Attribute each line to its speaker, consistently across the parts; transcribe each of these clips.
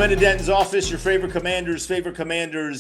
Speaker 1: Inside of Denton's office, your favorite Commanders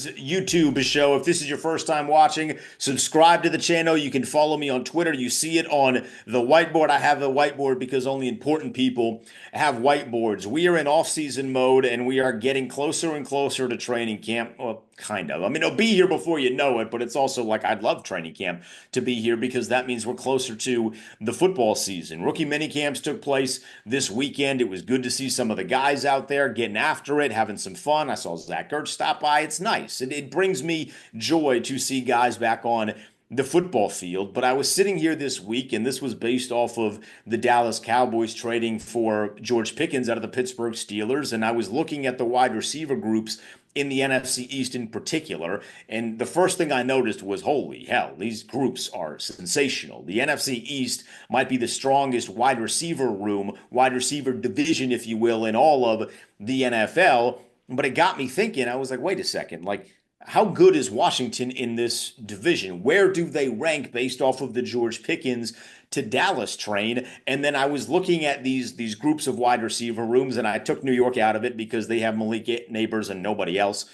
Speaker 1: YouTube show. If this is your first time watching, subscribe to the channel. You can follow me on Twitter. You see it on the whiteboard. I have a whiteboard because only important people have whiteboards. We are in off-season mode, and we are getting closer and closer to training camp. Well, kind of. I mean, it'll be here before you know it, but it's also like I'd love training camp to be here because that means we're closer to the football season. Rookie mini camps took place this weekend. It was good to see some of the guys out there getting after it, having some fun. I saw Zach Ertz stop by. It's nice. It brings me joy to see guys back on the football field. But I was sitting here this week, and this was based off of the Dallas Cowboys trading for George Pickens out of the Pittsburgh Steelers. And I was looking at the wide receiver groups in the NFC East in particular. And the first thing I noticed was, holy hell, these groups are sensational. The NFC East might be the strongest wide receiver room, wide receiver division, if you will, in all of the NFL. But it got me thinking, I was like, wait a second, like, how good is Washington in this division? Where do they rank based off of the George Pickens to Dallas train? And then I was looking at these groups of wide receiver rooms, and I took New York out of it because they have Malik Neighbors and nobody else.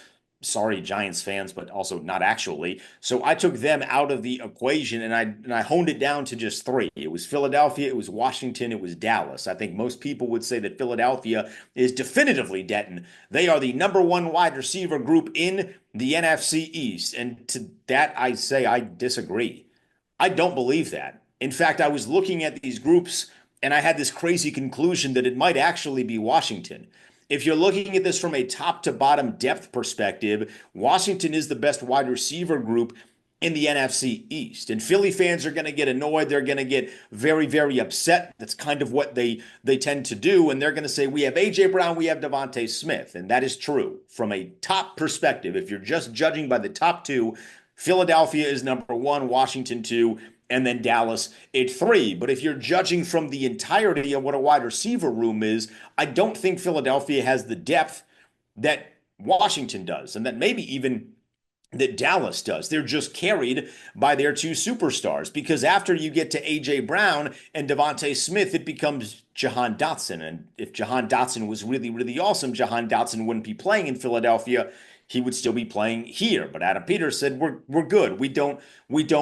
Speaker 1: Sorry, Giants fans, but also not actually. So I took them out of the equation, and I honed it down to just three. It was Philadelphia, it was Washington, it was Dallas. I think most people would say that Philadelphia is definitively Denton. They are the number one wide receiver group in the NFC East. And to that, I say I disagree. I don't believe that. In fact, I was looking at these groups, and I had this crazy conclusion that it might actually be Washington. If you're looking at this from a top to bottom depth perspective, Washington is the best wide receiver group in the NFC East. And Philly fans are going to get annoyed. They're going to get very, very upset. That's kind of what they tend to do. And they're going to say, we have A.J. Brown, we have Devontae Smith. And that is true. From a top perspective, if you're just judging by the top two, Philadelphia is number one, Washington two, and then Dallas at three. But if you're judging from the entirety of what a wide receiver room is, I don't think Philadelphia has the depth that Washington does, and that maybe even that Dallas does. They're just carried by their two superstars, because after you get to A.J. Brown and Devontae Smith, it becomes Jahan Dotson. And if Jahan Dotson was really, really awesome, Jahan Dotson wouldn't be playing in Philadelphia. He would still be playing here. But Adam Peters said, we're good. We don't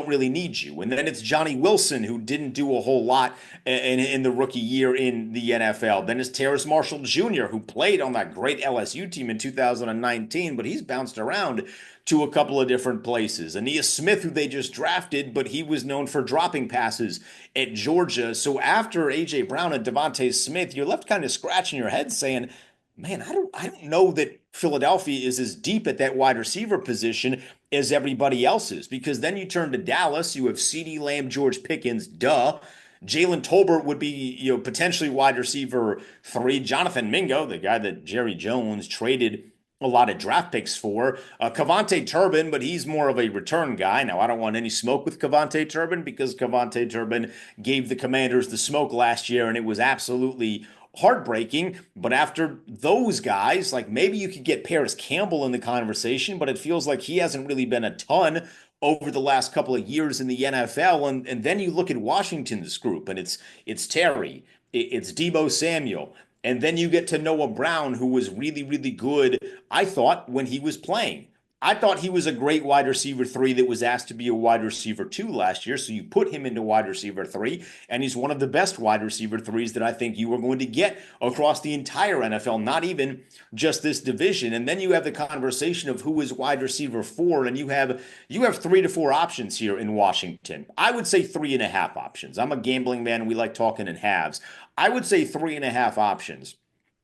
Speaker 1: really need you. And then it's Johnny Wilson, who didn't do a whole lot in the rookie year in the NFL. Then it's Terrace Marshall Jr., who played on that great LSU team in 2019, but he's bounced around to a couple of different places. Aeneas Smith, who they just drafted, but he was known for dropping passes at Georgia. So after A.J. Brown and Devontae Smith, you're left kind of scratching your head saying, man, I don't know that Philadelphia is as deep at that wide receiver position as everybody else is, because then you turn to Dallas, you have CeeDee Lamb, George Pickens, duh. Jalen Tolbert would be, potentially wide receiver three. Jonathan Mingo, the guy that Jerry Jones traded a lot of draft picks for. Kevontae Turbin, but he's more of a return guy. Now, I don't want any smoke with Kevontae Turbin because Kevontae Turbin gave the Commanders the smoke last year, and it was absolutely heartbreaking. But after those guys, like, maybe you could get Paris Campbell in the conversation, but it feels like he hasn't really been a ton over the last couple of years in the NFL. And then you look at Washington's group, and it's Terry, it's Deebo Samuel, and then you get to Noah Brown, who was really, really good, I thought, when he was playing. I thought he was a great wide receiver three that was asked to be a wide receiver two last year. So you put him into wide receiver three, and he's one of the best wide receiver threes that I think you are going to get across the entire NFL, not even just this division. And then you have the conversation of who is wide receiver four, and you have 3 to 4 options here in Washington. I would say 3.5 options. I'm a gambling man. We like talking in halves. I would say 3.5 options.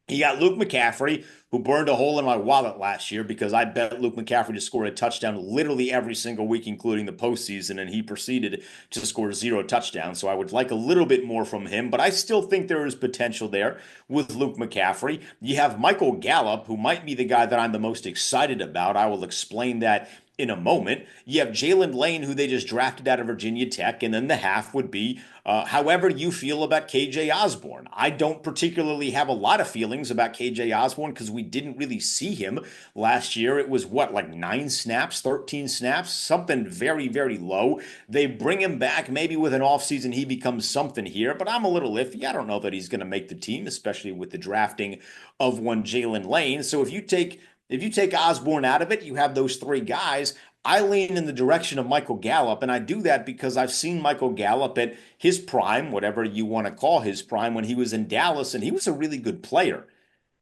Speaker 1: You got Luke McCaffrey, who burned a hole in my wallet last year because I bet Luke McCaffrey to score a touchdown literally every single week, including the postseason, and he proceeded to score 0 touchdowns. So I would like a little bit more from him, but I still think there is potential there with Luke McCaffrey. You have Michael Gallup, who might be the guy that I'm the most excited about. I will explain that in a moment. You have Jalen Lane, who they just drafted out of Virginia Tech, and then the half would be however you feel about KJ Osborne. I don't particularly have a lot of feelings about KJ Osborne because we didn't really see him last year. It was what, like 9 snaps, 13 snaps, something very, very low. They bring him back. Maybe with an offseason, he becomes something here, but I'm a little iffy. I don't know that he's going to make the team, especially with the drafting of one Jalen Lane. So if you take Osborne out of it, you have those three guys. I lean in the direction of Michael Gallup, and I do that because I've seen Michael Gallup at his prime, whatever you want to call his prime, when he was in Dallas, and he was a really good player.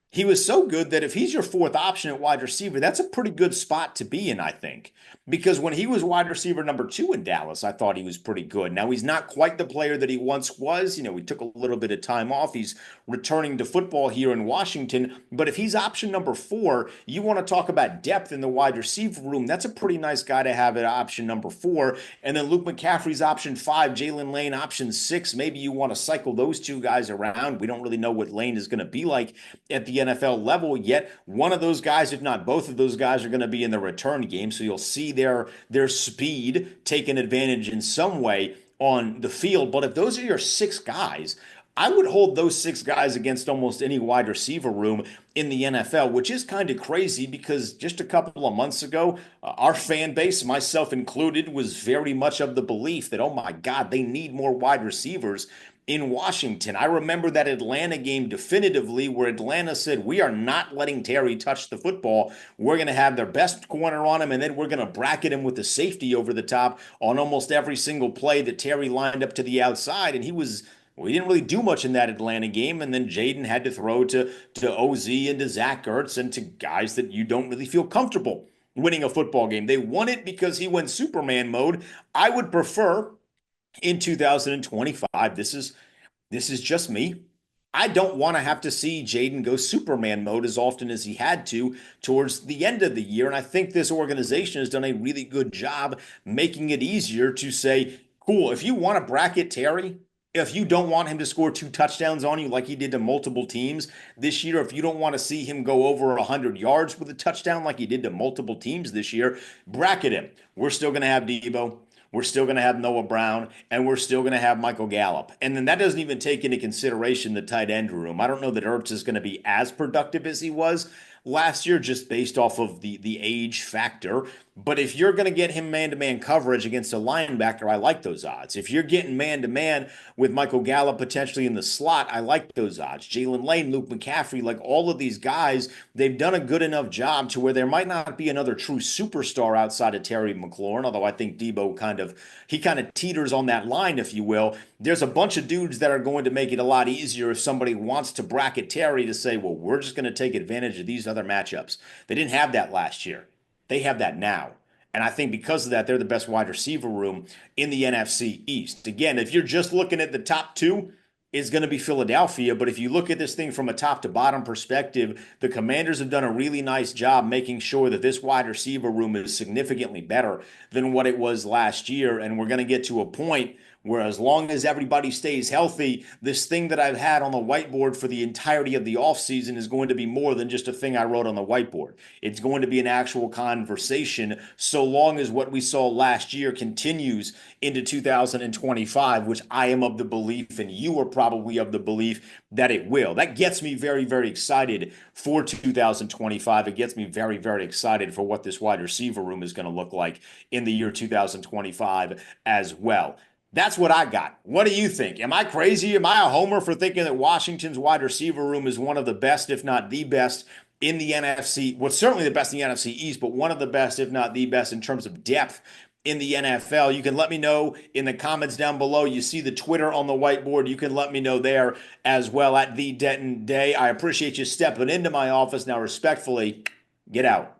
Speaker 1: He was so good that if he's your fourth option at wide receiver, that's a pretty good spot to be in, I think. Because when he was wide receiver number 2 in Dallas, I thought he was pretty good. Now, he's not quite the player that he once was. He took a little bit of time off. He's returning to football here in Washington. But if he's option number 4, you want to talk about depth in the wide receiver room. That's a pretty nice guy to have at option number 4. And then Luke McCaffrey's option 5, Jalen Lane option 6. Maybe you want to cycle those two guys around. We don't really know what Lane is going to be like at the NFL level yet. One of those guys, if not both of those guys, are going to be in the return game. So you'll see their speed taken advantage in some way on the field. But if those are your 6 guys, I would hold those 6 guys against almost any wide receiver room in the NFL, which is kind of crazy because just a couple of months ago, our fan base, myself included, was very much of the belief that, oh my God, they need more wide receivers in Washington. I remember that Atlanta game definitively where Atlanta said, we are not letting Terry touch the football. We're going to have their best corner on him, and then we're going to bracket him with the safety over the top on almost every single play that Terry lined up to the outside. And we didn't really do much in that Atlanta game, and then Jaden had to throw to OZ and to Zach Ertz and to guys that you don't really feel comfortable winning a football game. They won it because he went Superman mode. I would prefer in 2025. This is just me. I don't want to have to see Jaden go Superman mode as often as he had to towards the end of the year. And I think this organization has done a really good job making it easier to say, cool, if you want to bracket Terry, if you don't want him to score 2 touchdowns on you like he did to multiple teams this year, if you don't want to see him go over 100 yards with a touchdown like he did to multiple teams this year, bracket him. We're still going to have Debo. We're still going to have Noah Brown, and we're still going to have Michael Gallup. And then that doesn't even take into consideration the tight end room. I don't know that Ertz is going to be as productive as he was last year just based off of the age factor. But if you're going to get him man-to-man coverage against a linebacker, I like those odds. If you're getting man-to-man with Michael Gallup potentially in the slot, I like those odds. Jalen Lane, Luke McCaffrey, like all of these guys, they've done a good enough job to where there might not be another true superstar outside of Terry McLaurin, although I think Debo kind of teeters on that line, if you will. There's a bunch of dudes that are going to make it a lot easier if somebody wants to bracket Terry to say, well, we're just going to take advantage of these other matchups. They didn't have that last year. They have that now. And I think because of that, they're the best wide receiver room in the NFC East. Again, if you're just looking at the top 2, it's going to be Philadelphia. But if you look at this thing from a top to bottom perspective, the Commanders have done a really nice job making sure that this wide receiver room is significantly better than what it was last year. And we're going to get to a point where as long as everybody stays healthy, this thing that I've had on the whiteboard for the entirety of the offseason is going to be more than just a thing I wrote on the whiteboard. It's going to be an actual conversation so long as what we saw last year continues into 2025, which I am of the belief, and you are probably of the belief, that it will. That gets me very, very excited for 2025. It gets me very, very excited for what this wide receiver room is going to look like in the year 2025 as well. That's what I got. What do you think? Am I crazy? Am I a homer for thinking that Washington's wide receiver room is one of the best, if not the best, in the NFC? Well, certainly the best in the NFC East, but one of the best, if not the best, in terms of depth in the NFL. You can let me know in the comments down below. You see the Twitter on the whiteboard. You can let me know there as well at the Denton Day. I appreciate you stepping into my office. Now, respectfully, get out.